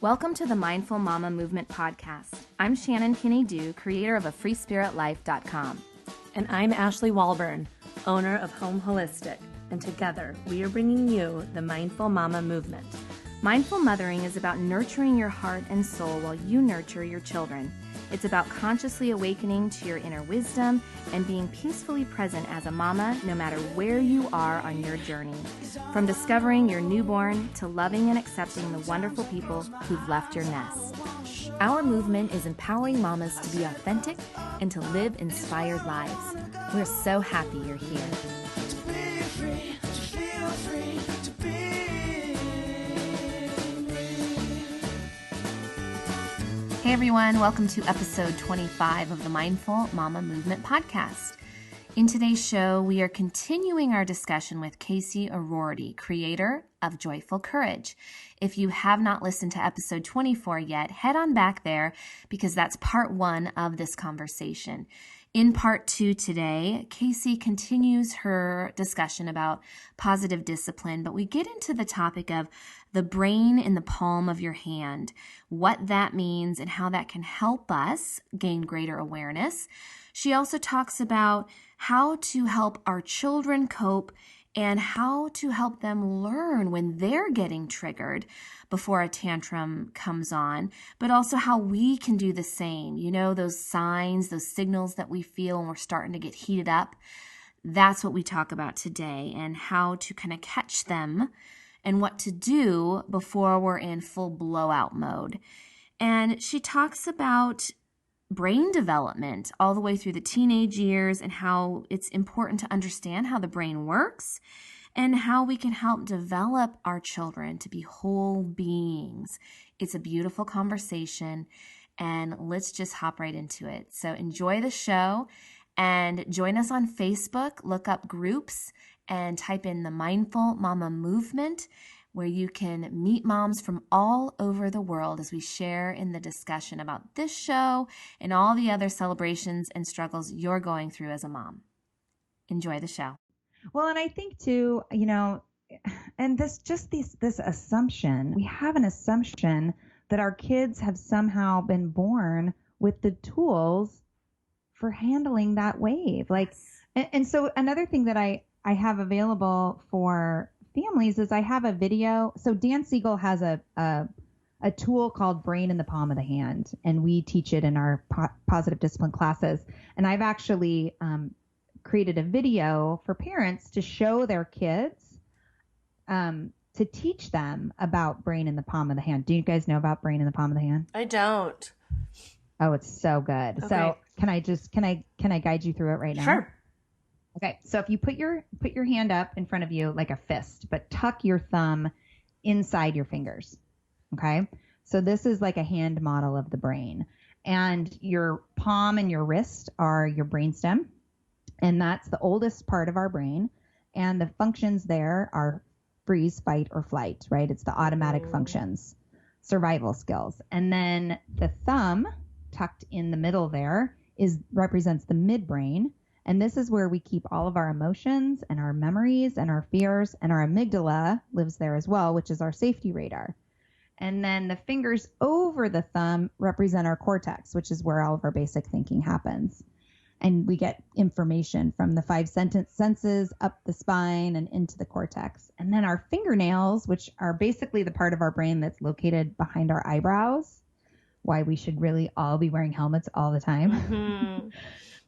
Welcome to the Mindful Mama Movement podcast. I'm Shannon Kinney-Dew, creator of AFreeSpiritLife.com. And I'm Ashley Walburn, owner of Home Holistic. And together, we are bringing you the Mindful Mama Movement. Mindful mothering is about nurturing your heart and soul while you nurture your children. It's about consciously awakening to your inner wisdom and being peacefully present as a mama no matter where you are on your journey. From discovering your newborn to loving and accepting the wonderful people who've left your nest. Our movement is empowering mamas to be authentic and to live inspired lives. We're so happy you're here. Hey everyone, welcome to episode 25 of the Mindful Mama Movement podcast. In today's show, we are continuing our discussion with Casey O'Rourke, creator of Joyful Courage. If you have not listened to episode 24 yet, head on back there because that's part one of this conversation. In part two today, Casey continues her discussion about positive discipline, but we get into the topic of the brain in the palm of your hand, what that means and how that can help us gain greater awareness. She also talks about how to help our children cope and how to help them learn when they're getting triggered before a tantrum comes on, but also how we can do the same. You know, those signs, those signals that we feel when we're starting to get heated up. That's what we talk about today and how to kind of catch them and what to do before we're in full blowout mode. And she talks about brain development all the way through the teenage years and how it's important to understand how the brain works and how we can help develop our children to be whole beings. It's a beautiful conversation, and let's just hop right into it. So enjoy the show and join us on Facebook. Look up groups and type in the Mindful Mama Movement, where you can meet moms from all over the world as we share in the discussion about this show and all the other celebrations and struggles you're going through as a mom. Enjoy the show. Well, and I think too, you know, and this assumption, we have an assumption that our kids have somehow been born with the tools for handling that wave. Like, and so another thing that I have available for families is I have a video. So Dan Siegel has a tool called Brain in the Palm of the Hand, and we teach it in our positive discipline classes. And I've actually created a video for parents to show their kids, to teach them about brain in the palm of the hand. Do you guys know about brain in the palm of the hand? I don't. Oh, it's so good. Okay. So can I guide you through it right now? Sure. Okay, so if you put your hand up in front of you like a fist, but tuck your thumb inside your fingers, okay? So this is like a hand model of the brain. And your palm and your wrist are your brainstem, and that's the oldest part of our brain. And the functions there are freeze, fight, or flight, right? It's the automatic functions, survival skills. And then the thumb tucked in the middle there represents the midbrain. And this is where we keep all of our emotions and our memories and our fears, and our amygdala lives there as well, which is our safety radar. And then the fingers over the thumb represent our cortex, which is where all of our basic thinking happens. And we get information from the five senses up the spine and into the cortex. And then our fingernails, which are basically the part of our brain that's located behind our eyebrows, why we should really all be wearing helmets all the time. Mm-hmm.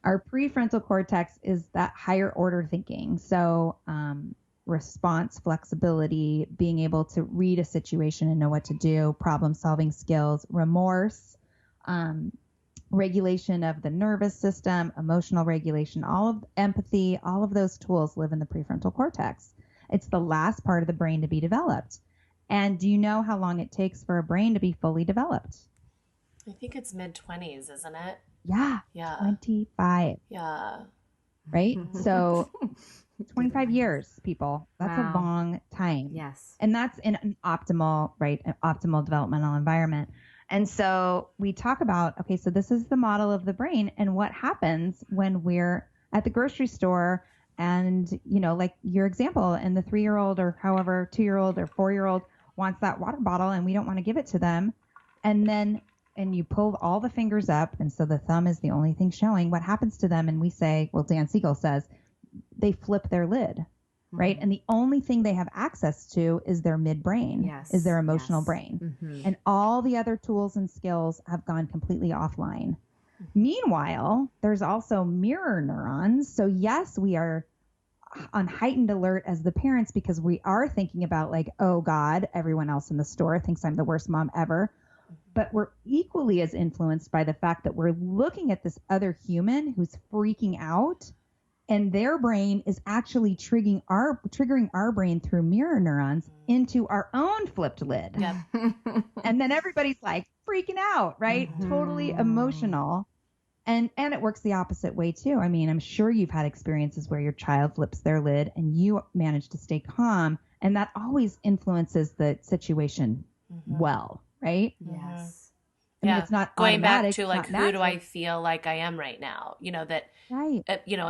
Our prefrontal cortex is that higher order thinking. So response flexibility, being able to read a situation and know what to do, problem solving skills, remorse, regulation of the nervous system, emotional regulation, all of empathy, all of those tools live in the prefrontal cortex. It's the last part of the brain to be developed. And do you know how long it takes for a brain to be fully developed? I think it's mid-20s, isn't it? Yeah. 25. Yeah. Right? So 25 years, people. That's a long time. Yes. And that's in an optimal, right? An optimal developmental environment. And so we talk about, okay, so this is the model of the brain and what happens when we're at the grocery store and, you know, like your example, and the 3-year-old or however 2-year-old or 4-year-old wants that water bottle and we don't want to give it to them. And you pull all the fingers up, and so the thumb is the only thing showing. What happens to them? And we say, well, Dan Siegel says, they flip their lid, right? And the only thing they have access to is their midbrain, is their emotional brain. And all the other tools and skills have gone completely offline. Meanwhile, there's also mirror neurons. So yes, we are on heightened alert as the parents because we are thinking about like, oh God, everyone else in the store thinks I'm the worst mom ever. But we're equally as influenced by the fact that we're looking at this other human who's freaking out, and their brain is actually triggering our brain through mirror neurons into our own flipped lid. Yep. And then everybody's like freaking out, right? Totally emotional. And it works the opposite way too. I mean, I'm sure you've had experiences where your child flips their lid and you manage to stay calm, and that always influences the situation well. Right? Yes. I mean, it's not going back automatic, to like, who do I feel like I am right now? You know, that, right.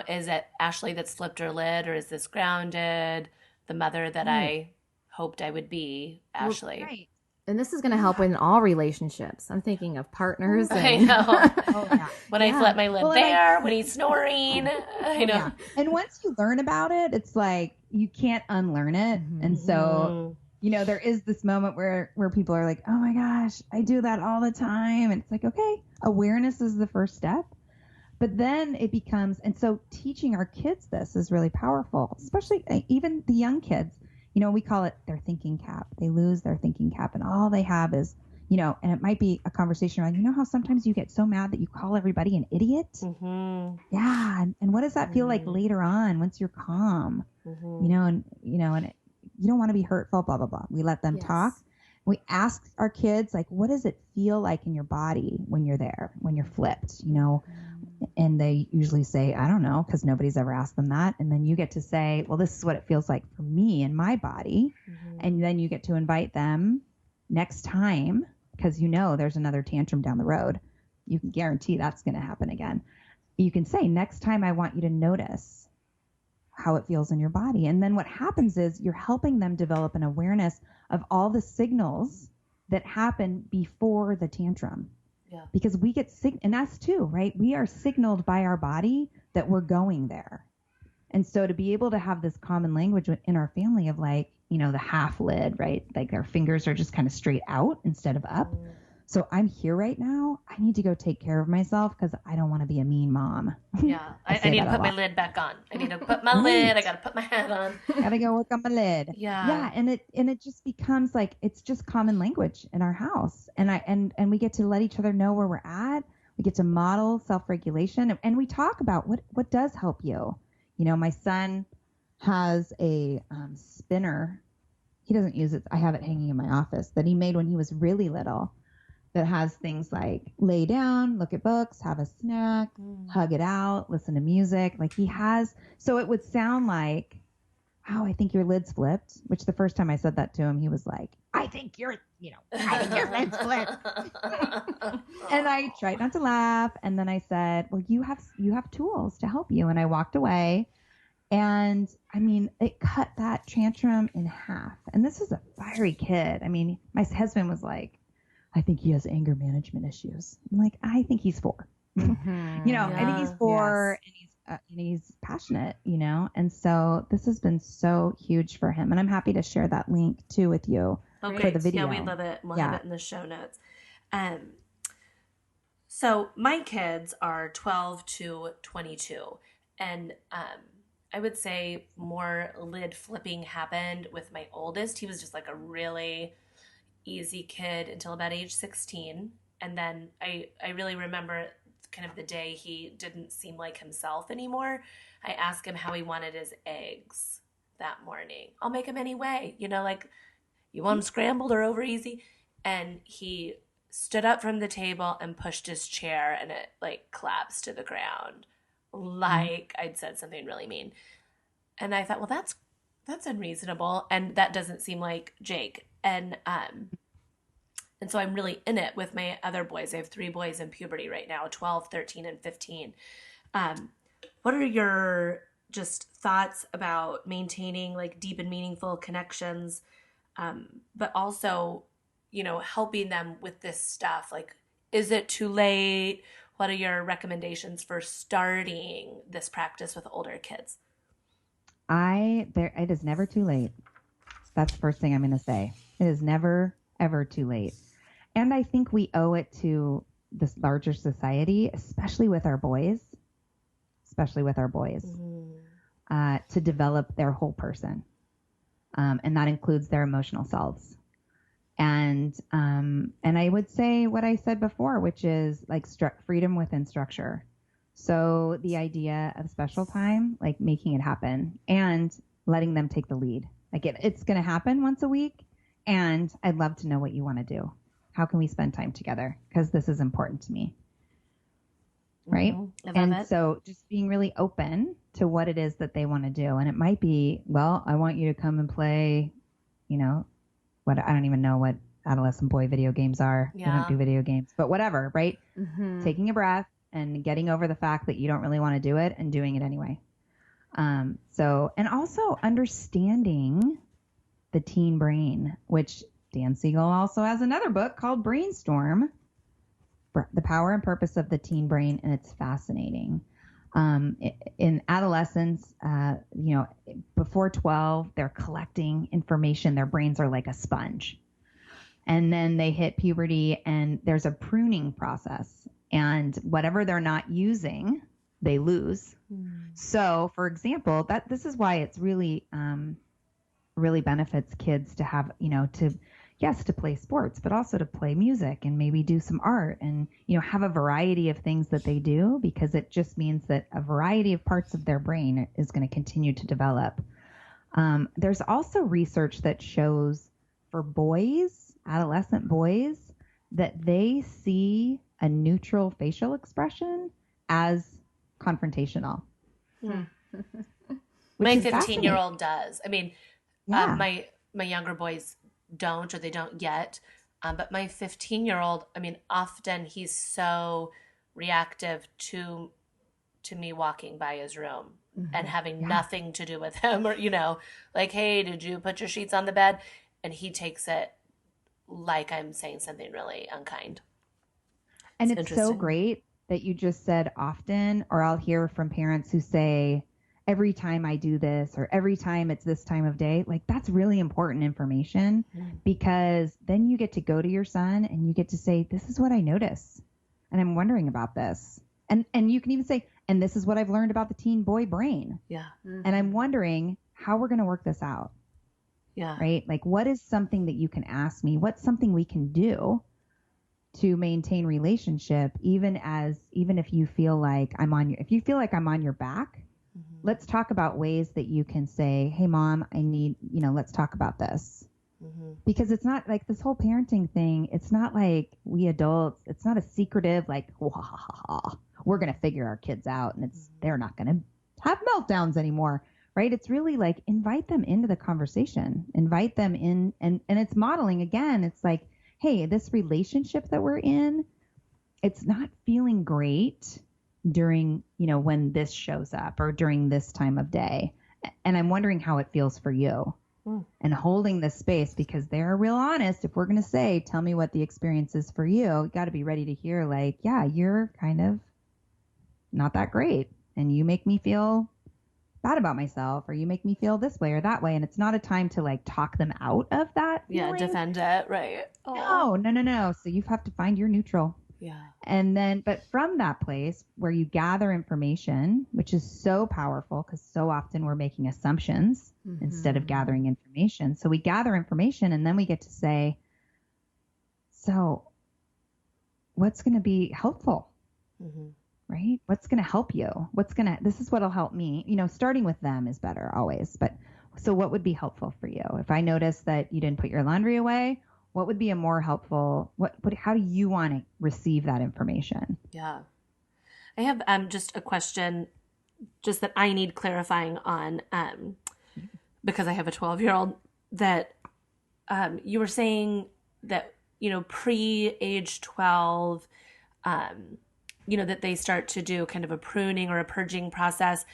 Is it Ashley that's flipped her lid, or is this grounded, the mother that I hoped I would be, Ashley? Right. And this is going to help in all relationships. I'm thinking of partners. I know. When I flip my lid when he's snoring, I know. Yeah. And once you learn about it, it's like you can't unlearn it. And so, there is this moment where people are like, oh my gosh, I do that all the time. And it's like, okay, awareness is the first step. But then it becomes, and so teaching our kids this is really powerful, especially even the young kids. We call it their thinking cap. They lose their thinking cap, and all they have is, and it might be a conversation around, how sometimes you get so mad that you call everybody an idiot? Yeah. And what does that feel like later on once you're calm? And you don't want to be hurtful, blah, blah, blah. We let them talk. We ask our kids, like, what does it feel like in your body when you're there, when you're flipped, And they usually say, I don't know, because nobody's ever asked them that. And then you get to say, well, this is what it feels like for me in my body. And then you get to invite them next time, because there's another tantrum down the road. You can guarantee that's going to happen again. You can say, next time I want you to notice how it feels in your body. And then what happens is you're helping them develop an awareness of all the signals that happen before the tantrum. Yeah. Because we get and us too, right? We are signaled by our body that we're going there. And so to be able to have this common language in our family of like, the half lid, right? Like our fingers are just kind of straight out instead of up. So I'm here right now. I need to go take care of myself because I don't want to be a mean mom. Yeah. I need to put my lid back on. I need to put my lid. I got to put my hat on. Gotta go work on my lid. Yeah. Yeah. And it just becomes like, it's just common language in our house. And we get to let each other know where we're at. We get to model self-regulation, and we talk about what does help you. My son has a spinner. He doesn't use it. I have it hanging in my office that he made when he was really little, that has things like lay down, look at books, have a snack, hug it out, listen to music. Like he has, so it would sound like, wow, I think your lid's flipped, which the first time I said that to him, he was like, I think your lid's flipped. And I tried not to laugh. And then I said, well, you have tools to help you. And I walked away. And I mean, it cut that tantrum in half. And this is a fiery kid. I mean, my husband was like, I think he has anger management issues. I'm like, I think he's 4. I think he's 4, and he's passionate, and so this has been so huge for him. And I'm happy to share that link too with you for the video. Yeah, we love it. We'll have it in the show notes. So my kids are 12 to 22, and I would say more lid flipping happened with my oldest. He was just like a really easy kid until about age 16. And then I really remember kind of the day he didn't seem like himself anymore. I asked him how he wanted his eggs that morning. I'll make them any way, like you want them scrambled or over easy. And he stood up from the table and pushed his chair, and it like collapsed to the ground. Like I'd said something really mean. And I thought, well, that's unreasonable. And that doesn't seem like Jake. And so I'm really in it with my other boys. I have 3 boys in puberty right now, 12, 13, and 15. What are your just thoughts about maintaining like deep and meaningful connections but also, helping them with this stuff. Like, is it too late? What are your recommendations for starting this practice with older kids? It is never too late. That's the first thing I'm going to say. It is never, ever too late. And I think we owe it to this larger society, especially with our boys, to develop their whole person. And that includes their emotional selves. And I would say what I said before, which is like freedom within structure. So the idea of special time, like making it happen and letting them take the lead. Like it's going to happen once a week, and I'd love to know what you want to do. How can we spend time together? Because this is important to me. Right? And so just being really open to what it is that they want to do. And it might be, well, I want you to come and play, what I don't even know what adolescent boy video games are. Yeah. We don't do video games, but whatever, right? Mm-hmm. Taking a breath and getting over the fact that you don't really want to do it and doing it anyway. And also understanding the teen brain, which Dan Siegel also has another book called Brainstorm, The Power and Purpose of the Teen Brain, and it's fascinating. In adolescence, before 12, they're collecting information. Their brains are like a sponge. And then they hit puberty and there's a pruning process. And whatever they're not using, they lose. So, for example, this is why it's really, really benefits kids to have, to play sports, but also to play music and maybe do some art and, have a variety of things that they do, because it just means that a variety of parts of their brain is going to continue to develop. There's also research that shows for boys, adolescent boys, that they see a neutral facial expression as confrontational. My 15-year-old does. I mean, yeah. My younger boys don't, or they don't yet. But my 15-year-old, often he's so reactive to me walking by his room and having nothing to do with him, or, like, hey, did you put your sheets on the bed? And he takes it like I'm saying something really unkind. And it's so great that you just said often, or I'll hear from parents who say, every time I do this, or every time it's this time of day. Like, that's really important information, because then you get to go to your son and you get to say, this is what I notice, and I'm wondering about this. And you can even say, and this is what I've learned about the teen boy brain. Yeah. Mm-hmm. And I'm wondering how we're going to work this out. Yeah. Right? Like, what is something that you can ask me? What's something we can do to maintain relationship, even if you feel like I'm on your back? Let's talk about ways that you can say, hey, Mom, I need, let's talk about this. Because it's not like this whole parenting thing. It's not like we adults, it's not a secretive, like, we're going to figure our kids out and they're not going to have meltdowns anymore. Right. It's really like invite them into the conversation, invite them in. And it's modeling again. It's like, hey, this relationship that we're in, it's not feeling great during, when this shows up or during this time of day. And I'm wondering how it feels for you, and holding this space, because they're real honest. If we're going to say, tell me what the experience is for you got to be ready to hear, like, yeah, you're kind of not that great and you make me feel bad about myself, or you make me feel this way or that way. And it's not a time to like talk them out of that feeling. Defend it. Right. No. So you have to find your neutral. Yeah. And then, but from that place where you gather information, which is so powerful, because so often we're making assumptions instead of gathering information. So we gather information and then we get to say, so what's going to be helpful? Right? What's going to help you? This is what'll help me. Starting with them is better always. But so what would be helpful for you? If I notice that you didn't put your laundry away, what would be a more helpful, how do you want to receive that information? Yeah. I have just a question just that I need clarifying on, because I have a 12-year-old, that you were saying that, pre-age 12, that they start to do kind of a pruning or a purging process.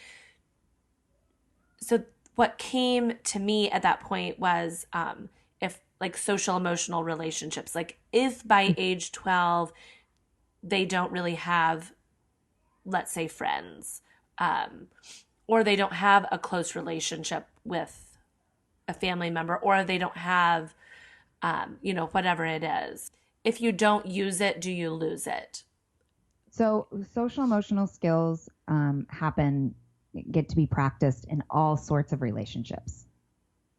So what came to me at that point was, if like social emotional relationships. Like if by age 12 they don't really have, let's say, friends, or they don't have a close relationship with a family member, or they don't have, whatever it is. If you don't use it, do you lose it? So social emotional skills get to be practiced in all sorts of relationships,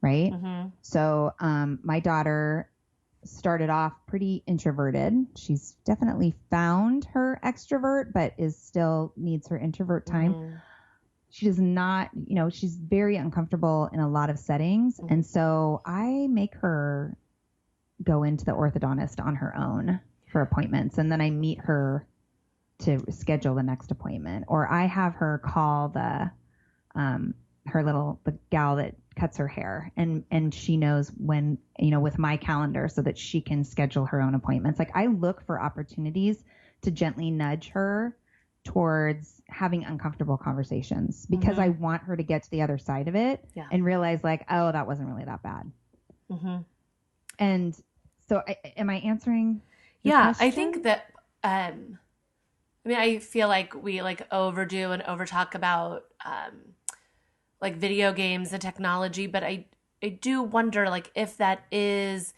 right? Mm-hmm. So my daughter started off pretty introverted. She's definitely found her extrovert, but still needs her introvert time. Mm-hmm. She does not, she's very uncomfortable in a lot of settings. Mm-hmm. And so I make her go into the orthodontist on her own for appointments. And then I meet her to schedule the next appointment, or I have her call the gal that cuts her hair, and she knows when, with my calendar, so that she can schedule her own appointments. Like I look for opportunities to gently nudge her towards having uncomfortable conversations, because Mm-hmm. I want her to get to the other side of it and realize like, oh, that wasn't really that bad. Mm-hmm. And so am I answering your Yeah, question? I think that, I feel like we like overdo and overtalk about like video games and technology, but I do wonder like if that is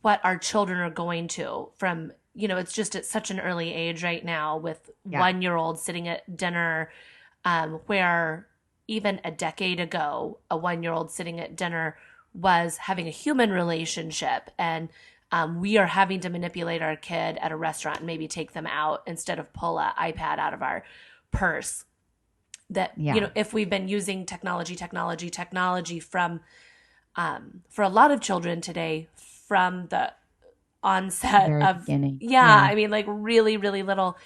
what our children are going to from, it's just at such an early age right now with 1-year-olds sitting at dinner, where even a decade ago, a 1-year-old sitting at dinner was having a human relationship, and we are having to manipulate our kid at a restaurant and maybe take them out instead of pull an iPad out of our purse. That, if we've been using technology from, for a lot of children today, from the onset of beginning. I mean, like really, really little.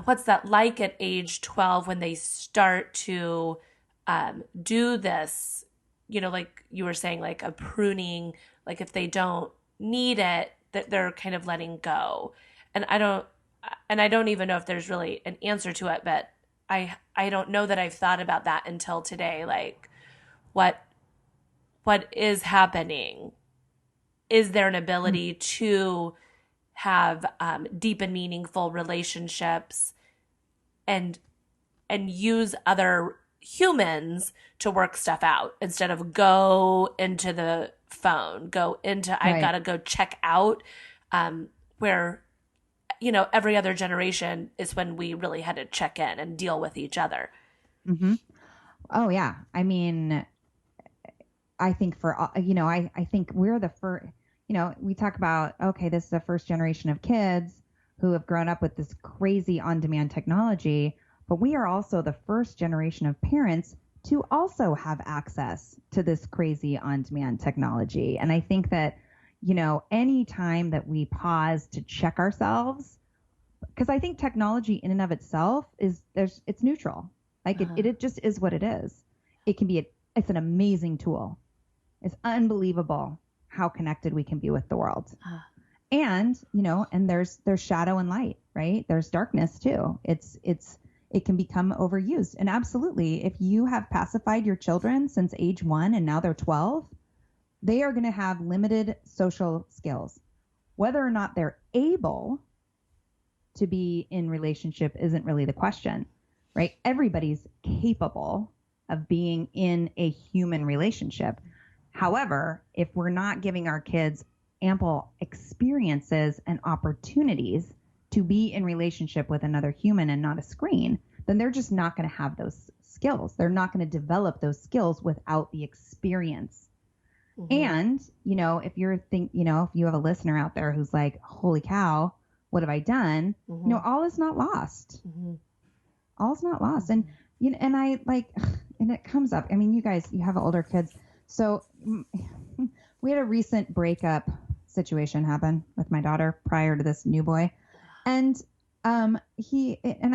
What's that like at age 12 when they start to do this, like you were saying, like a pruning, like if they don't need it, that they're kind of letting go. And I don't even know if there's really an answer to it, but I don't know that I've thought about that until today. Like what is happening? Is there an ability to have deep and meaningful relationships and use other humans to work stuff out instead of go into the phone, I've got to go check out, where, every other generation is when we really had to check in and deal with each other. Mm-hmm. Oh yeah. I mean, I think I think we're the first, we talk about, okay, this is the first generation of kids who have grown up with this crazy on-demand technology, but we are also the first generation of parents to also have access to this crazy on-demand technology. And I think that, any time that we pause to check ourselves, because I think technology in and of itself it's neutral. Like it just is what it is. It can be it's an amazing tool. It's unbelievable how connected we can be with the world. And, and there's shadow and light, right? There's darkness too. It can become overused. And absolutely, if you have pacified your children since age 1 and now they're 12, they are going to have limited social skills. Whether or not they're able to be in relationship isn't really the question, right? Everybody's capable of being in a human relationship. However, if we're not giving our kids ample experiences and opportunities to be in relationship with another human and not a screen, then they're just not going to have those skills. They're not going to develop those skills without the experience. Mm-hmm. And, if if you have a listener out there who's like, holy cow, what have I done? Mm-hmm. All is not lost. Mm-hmm. All is not lost. And, and I and it comes up. I mean, you guys, you have older kids. So we had a recent breakup situation happen with my daughter prior to this new boy. And I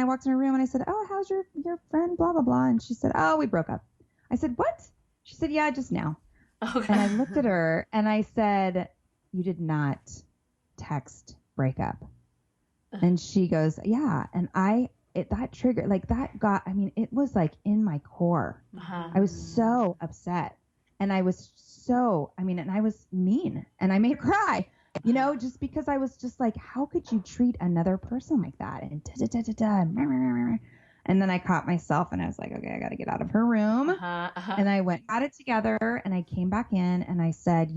walked in her room and I said, oh, how's your friend, blah, blah, blah. And she said, oh, we broke up. I said, what? She said, yeah, just now. Okay. And I looked at her and I said, you did not text breakup. And she goes, yeah. And that triggered, like that got, it was like in my core. I was so upset. And I was and I was mean and I made her cry, just because I was just like, how could you treat another person like that? And and then I caught myself and I was like, okay, I got to get out of her room. And I got it together and I came back in and I said,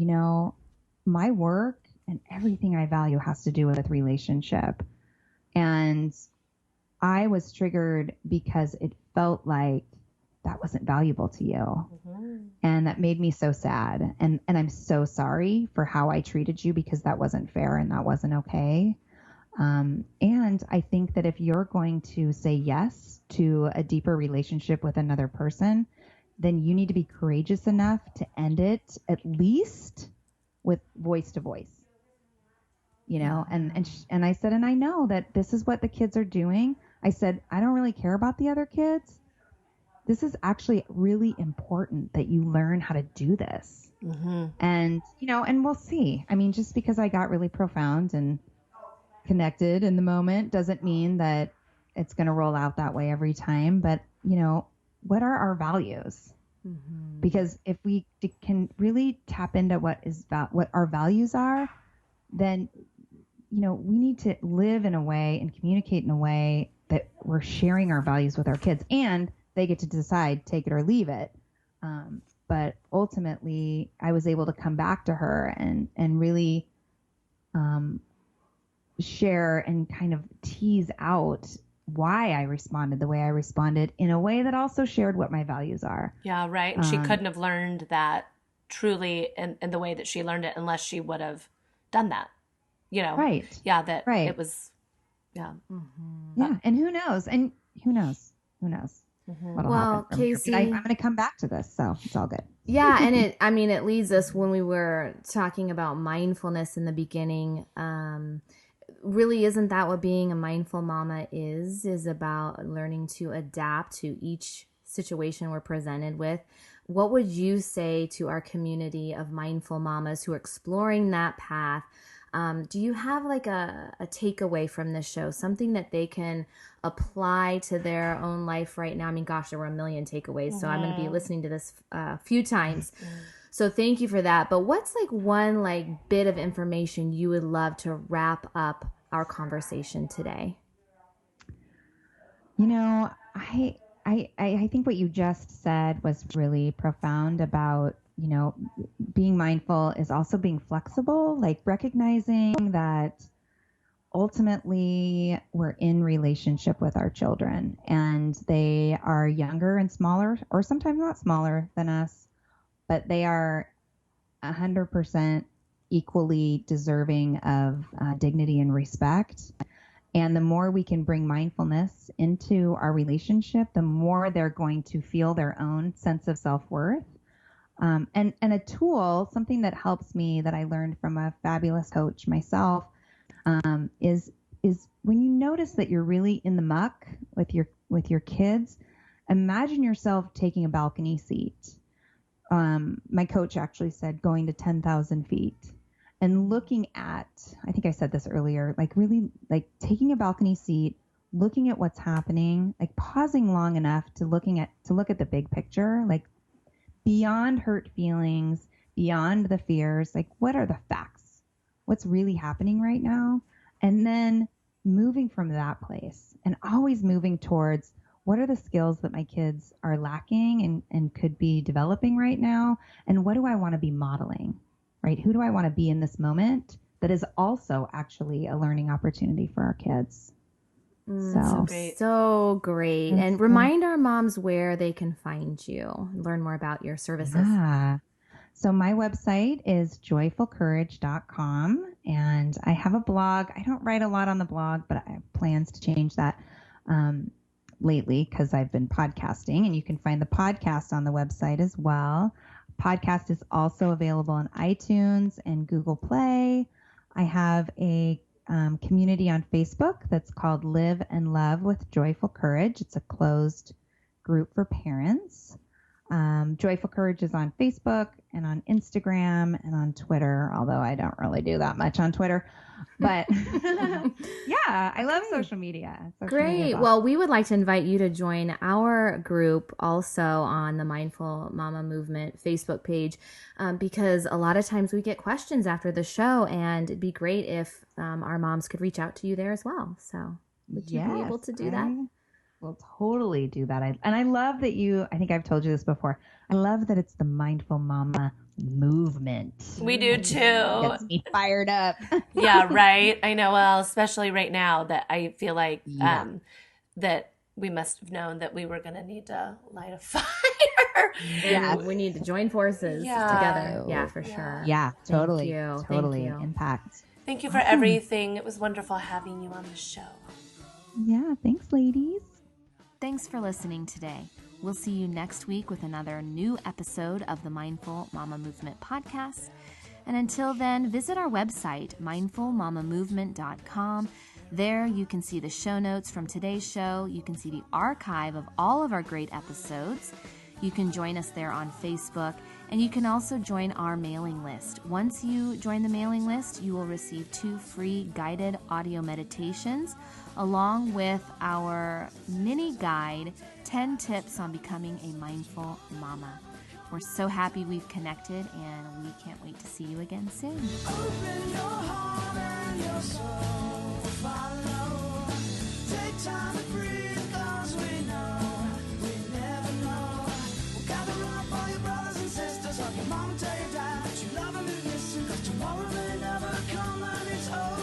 my work and everything I value has to do with relationship. And I was triggered because it felt like that wasn't valuable to you. Mm-hmm. And that made me so sad. And I'm so sorry for how I treated you, because that wasn't fair and that wasn't okay. And I think that if you're going to say yes to a deeper relationship with another person, then you need to be courageous enough to end it at least with voice to voice. And I said, and I know that this is what the kids are doing. I said, I don't really care about the other kids. This is actually really important that you learn how to do this. Mm-hmm. And, and we'll see. I mean, just because I got really profound and connected in the moment doesn't mean that it's going to roll out that way every time. But, what are our values? Mm-hmm. Because if we can really tap into what our values are, then, we need to live in a way and communicate in a way that we're sharing our values with our kids, and they get to decide, take it or leave it. But ultimately, I was able to come back to her and really share and kind of tease out why I responded the way I responded, in a way that also shared what my values are. Yeah, right. And she couldn't have learned that truly in the way that she learned it unless she would have done that. Right. Yeah, that right. It was, yeah. Mm-hmm. Yeah, and who knows? Mm-hmm. What'll happen from Casey, here. I'm going to come back to this, so it's all good. Yeah, and it leads us, when we were talking about mindfulness in the beginning, really isn't that what being a mindful mama is about learning to adapt to each situation we're presented with? What would you say to our community of mindful mamas who are exploring that path? Do you have like a takeaway from this show, something that they can apply to their own life right now? I mean, gosh, there were a million takeaways, so I'm going to be listening to this a few times. So thank you for that. But what's like one bit of information you would love to wrap up our conversation today? I think what you just said was really profound about, being mindful is also being flexible, like recognizing that ultimately we're in relationship with our children, and they are younger and smaller, or sometimes not smaller than us, but they are 100% equally deserving of dignity and respect. And the more we can bring mindfulness into our relationship, the more they're going to feel their own sense of self-worth. And a tool, something that helps me, that I learned from a fabulous coach myself, is when you notice that you're really in the muck with your kids, imagine yourself taking a balcony seat. My coach actually said going to 10,000 feet and looking at, I think I said this earlier, really taking a balcony seat, looking at what's happening, pausing long enough to look at the big picture, beyond hurt feelings, beyond the fears, what are the facts? What's really happening right now? And then moving from that place, and always moving towards, what are the skills that my kids are lacking and could be developing right now? And what do I want to be modeling, right? Who do I want to be in this moment that is also actually a learning opportunity for our kids? So great. And remind our moms where they can find you, learn more about your services. Yeah. So my website is joyfulcourage.com, and I have a blog. I don't write a lot on the blog, but I have plans to change that lately, because I've been podcasting, and you can find the podcast on the website as well. Podcast is also available on iTunes and Google Play. I have a community on Facebook that's called Live and Love with Joyful Courage. It's a closed group for parents. Joyful Courage is on Facebook and on Instagram and on Twitter, although I don't really do that much on Twitter. But yeah, I love social media. Great. Well, we would like to invite you to join our group also on the Mindful Mama Movement Facebook page, because a lot of times we get questions after the show, and it'd be great if our moms could reach out to you there as well. So would you be able to do that? We'll totally do that. And I love that I think I've told you this before, I love that it's the Mindful Mama movement. We do too. Gets me fired up. Yeah, right. I know. Well, especially right now that I feel like that we must have known that we were going to need to light a fire. Yeah, we need to join forces together. Yeah, for sure. Yeah, totally. Thank you. Totally. Thank you. Impact. Thank you for everything. It was wonderful having you on the show. Yeah, thanks, ladies. Thanks for listening today. We'll see you next week with another new episode of the Mindful Mama Movement podcast. And until then, visit our website, mindfulmamamovement.com. There you can see the show notes from today's show. You can see the archive of all of our great episodes. You can join us there on Facebook, and you can also join our mailing list. Once you join the mailing list, you will receive 2 free guided audio meditations, along with our mini guide, 10 tips on becoming a mindful mama. We're so happy we've connected, and we can't wait to see you again soon. Open your heart and your soul, follow. Take time to breathe, 'cause we know, we never know. We'll gather up all your brothers and sisters, like your mom and tell your dad that you love them and miss them, 'cause tomorrow may never come and it's over.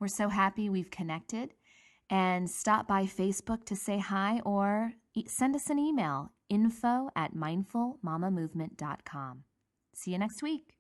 We're so happy we've connected, and stop by Facebook to say hi or send us an email, info@mindfulmamamovement.com. See you next week.